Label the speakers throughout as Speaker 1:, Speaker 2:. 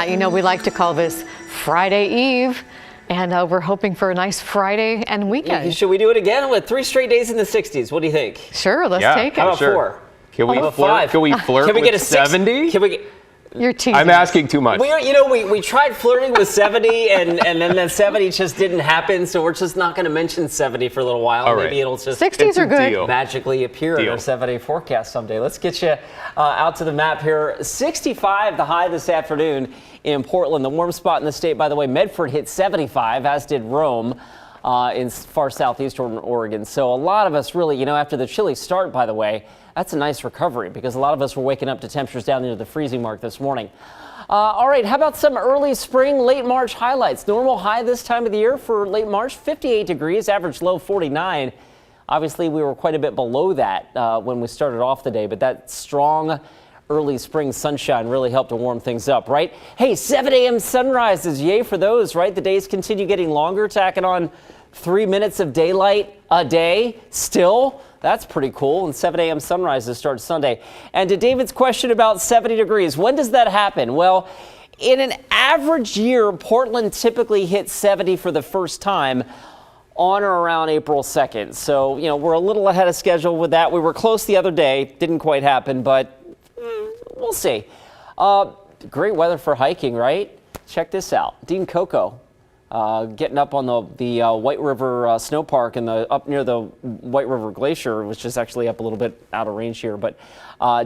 Speaker 1: You know, we like to call this Friday Eve, and we're hoping for a nice Friday and weekend.
Speaker 2: Should we do it again with 3 straight days in the 60s? What do you think?
Speaker 1: Sure, let's take it.
Speaker 2: How about 4?
Speaker 3: Can we flirt? Can we flirt
Speaker 2: Can we get
Speaker 3: with
Speaker 2: a 70? Can we get?
Speaker 1: You're teasing.
Speaker 3: I'm asking too much.
Speaker 2: We tried flirting with 70, and then that 70 just didn't happen, so we're just not going to mention 70 for a little while.
Speaker 3: All right.
Speaker 2: Maybe it'll just
Speaker 1: 60s are good.
Speaker 2: Magically appear in our 7-day forecast someday. Let's get you out to the map here. 65 the high this afternoon in Portland. The warm spot in the state, by the way, Medford hit 75, as did Rome in far southeastern Oregon. So a lot of us really, after the chilly start, by the way, that's a nice recovery because a lot of us were waking up to temperatures down near the freezing mark this morning. All right, how about some early spring, late March highlights? Normal high this time of the year for late March, 58 degrees, average low 49. Obviously, we were quite a bit below that when we started off the day, but that strong early spring sunshine really helped to warm things up, right? Hey, 7 a.m. sunrises, yay for those, right? The days continue getting longer, tacking on 3 minutes of daylight a day still. That's pretty cool. And 7 a.m. sunrises start Sunday. And to David's question about 70 degrees, when does that happen? Well, in an average year, Portland typically hits 70 for the first time on or around April 2nd. So, we're a little ahead of schedule with that. We were close the other day. Didn't quite happen, but we'll see. Great weather for hiking, right? Check this out. Dean Coco. Getting up on the White River Snow Park and up near the White River Glacier, which is actually up a little bit out of range here. But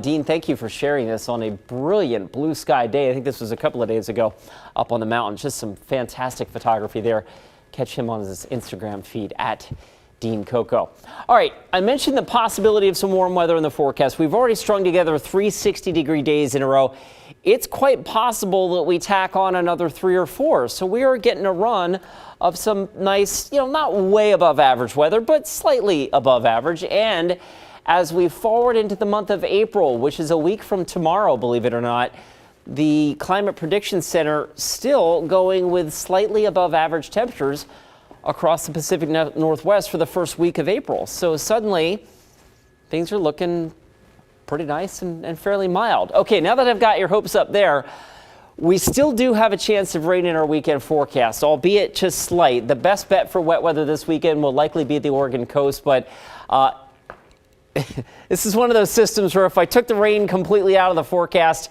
Speaker 2: Dean, thank you for sharing this on a brilliant blue sky day. I think this was a couple of days ago up on the mountain. Just some fantastic photography there. Catch him on his Instagram feed at Dean Coco. All right, I mentioned the possibility of some warm weather in the forecast. We've already strung together 3 60-degree days in a row. It's quite possible that we tack on another 3 or 4. So we are getting a run of some nice, not way above average weather, but slightly above average. And as we forward into the month of April, which is a week from tomorrow, believe it or not, the Climate Prediction Center still going with slightly above average temperatures across the Pacific Northwest for the first week of April. So suddenly things are looking pretty nice and fairly mild. Okay, now that I've got your hopes up there, we still do have a chance of rain in our weekend forecast, albeit just slight. The best bet for wet weather this weekend will likely be the Oregon coast, but this is one of those systems where if I took the rain completely out of the forecast,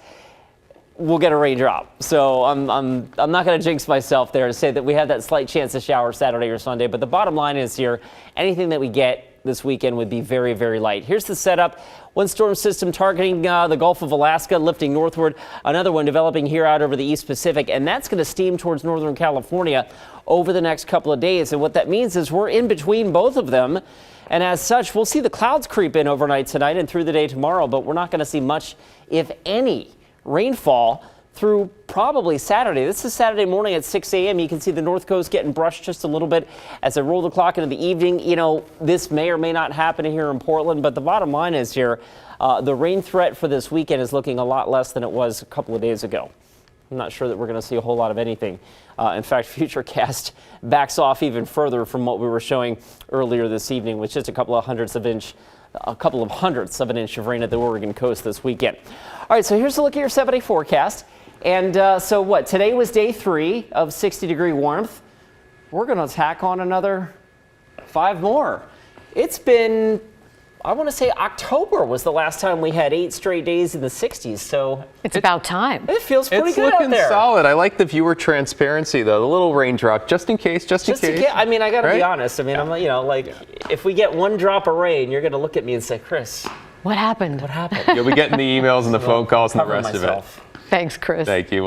Speaker 2: we'll get a raindrop. So I'm not going to jinx myself there to say that we have that slight chance of shower Saturday or Sunday. But the bottom line is here, anything that we get this weekend would be very, very light. Here's the setup. One storm system targeting the Gulf of Alaska, lifting northward. Another one developing here out over the East Pacific. And that's going to steam towards Northern California over the next couple of days. And what that means is we're in between both of them. And as such, we'll see the clouds creep in overnight tonight and through the day tomorrow. But we're not going to see much, if any, rainfall through probably Saturday. This is Saturday morning at 6 a.m. You can see the North Coast getting brushed just a little bit as I roll the clock into the evening. This may or may not happen here in Portland, but the bottom line is here, the rain threat for this weekend is looking a lot less than it was a couple of days ago. I'm not sure that we're going to see a whole lot of anything. In fact, Futurecast backs off even further from what we were showing earlier this evening, with just a couple of hundredths of an inch of rain at the Oregon coast this weekend. All right, so here's a look at your 7-day forecast. And today was day 3 of 60-degree warmth. We're going to tack on another 5 more. It's been, I want to say October was the last time we had 8 straight days in the 60s. So
Speaker 1: it's about time.
Speaker 2: It feels pretty good out there.
Speaker 3: It's looking solid. I like the viewer transparency, though. The little raindrop, just in case.
Speaker 2: I mean, I got to be honest. I mean, I'm if we get 1 drop of rain, you're going to look at me and say, Chris,
Speaker 1: what happened?
Speaker 2: What happened?
Speaker 3: You'll be getting the emails and the phone calls and the rest of it.
Speaker 1: Thanks, Chris.
Speaker 3: Thank you.